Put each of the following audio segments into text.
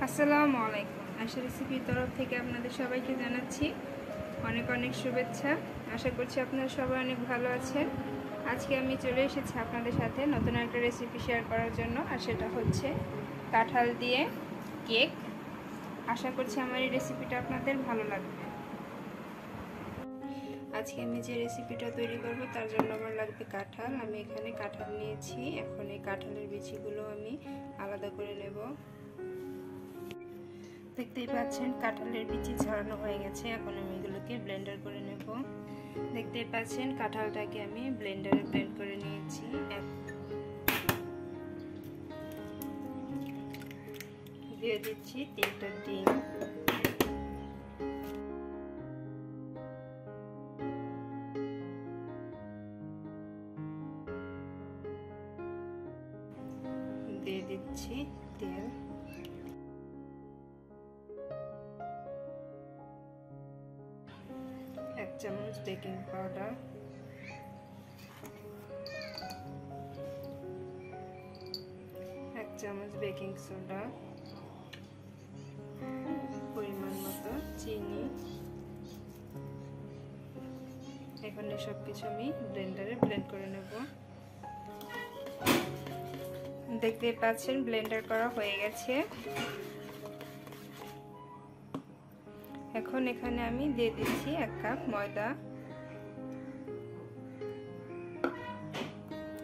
আসসালামু আলাইকুম। আশা রেসিপির তরফ থেকে আপনাদের সবাইকে জানাচ্ছি অনেক অনেক শুভেচ্ছা। আশা করছি আপনারা সবাই অনেক ভালো আছেন। আজকে আমি চলে এসেছি আপনাদের সাথে নতুন একটা রেসিপি শেয়ার করার জন্য, আর সেটা হচ্ছে কাঁঠাল দিয়ে কেক। আশা করছি আমার এই রেসিপিটা আপনাদের ভালো লাগবে। আজকে আমি যে রেসিপিটা তৈরি করব তার জন্য আমার লাগবে কাঁঠাল। আমি এখানে কাঁঠাল নিয়েছি। এখন এই কাঁঠালের বিচিগুলো আমি আলাদা করে নেব। দেখতেই পাচ্ছেন কাঁঠালের বিচি ছড়ানো হয়ে গেছে। এখন আমি এগুলোকে ব্লেন্ডার করে নেব। দেখতেই পাচ্ছেন কাঁঠালটাকে আমি ব্লেন্ডারে ব্লেন্ড করে নিয়েছি। দিয়ে দিচ্ছি 3টা ডিম। দিয়ে দিচ্ছি তেল। 1 চামচ বেকিং পাউডার, 1 চামচ বেকিং সোডা, পরিমাণ মতো চিনি। এখন সবকিছু আমি ব্লেন্ডারে ব্লেন্ড করে নেব। দেখতেই পাচ্ছেন ব্লেন্ডার করা হয়ে গেছে। এখন এখানে আমি দিয়ে দিচ্ছি 1 কাপ ময়দা।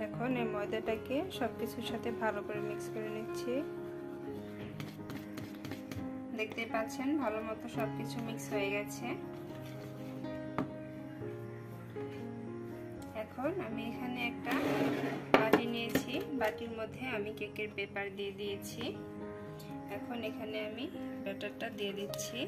এখন এই ময়দাটাকে সবকিছুর সাথে ভালো করে মিক্স করে নিচ্ছি। দেখতে পাচ্ছেন ভালো মতো সবকিছু মিক্স হয়ে গেছে। এখন আমি এখানে একটা বাটি নিয়েছি। বাটির মধ্যে আমি কেকের পেপার দিয়ে দিয়েছি। এখন এখানে আমি ব্যাটারটা দিয়ে দিচ্ছি।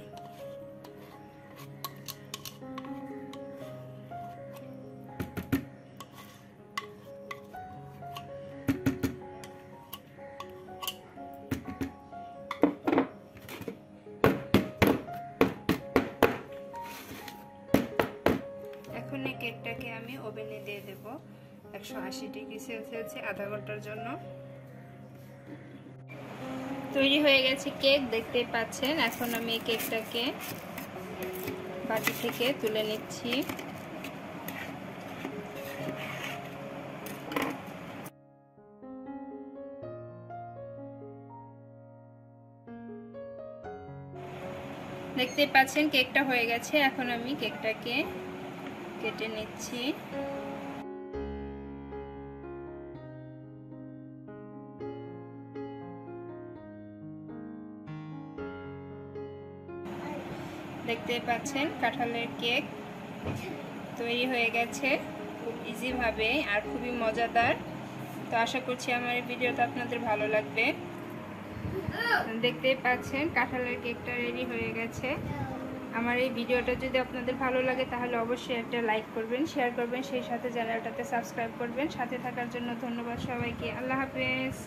এখন এই কেকটাকে আমি ওভেনে দিয়ে দেব 180 ডিগ্রি সেলসিয়াসে আধা ঘন্টার জন্য। তৈরি হয়ে গেছে কেক, দেখতেই পাচ্ছেন। এখন আমি এই কেকটাকে বাটি থেকে তুলে নিচ্ছি। দেখতেই পাচ্ছেন কেকটা হয়ে গেছে। এখন আমি কেকটাকে কেটে নিচ্ছি। দেখতেই পাচ্ছেন কাঁঠালের কেক তৈরি হয়ে গেছে খুব ইজি ভাবে আর খুবই মজাদার। তো আশা করছি আমার এই ভিডিওটা আপনাদের ভালো লাগবে। দেখতেই পাচ্ছেন কাঁঠালের কেকটা রেডি হয়ে গেছে। আমার এই ভিডিওটা যদি আপনাদের ভালো লাগে তাহলে অবশ্যই একটা লাইক করবেন, শেয়ার করবেন, সেই সাথে চ্যানেলটাতে সাবস্ক্রাইব করবেন। সাথে থাকার জন্য ধন্যবাদ সবাইকে। আল্লাহ হাফেজ।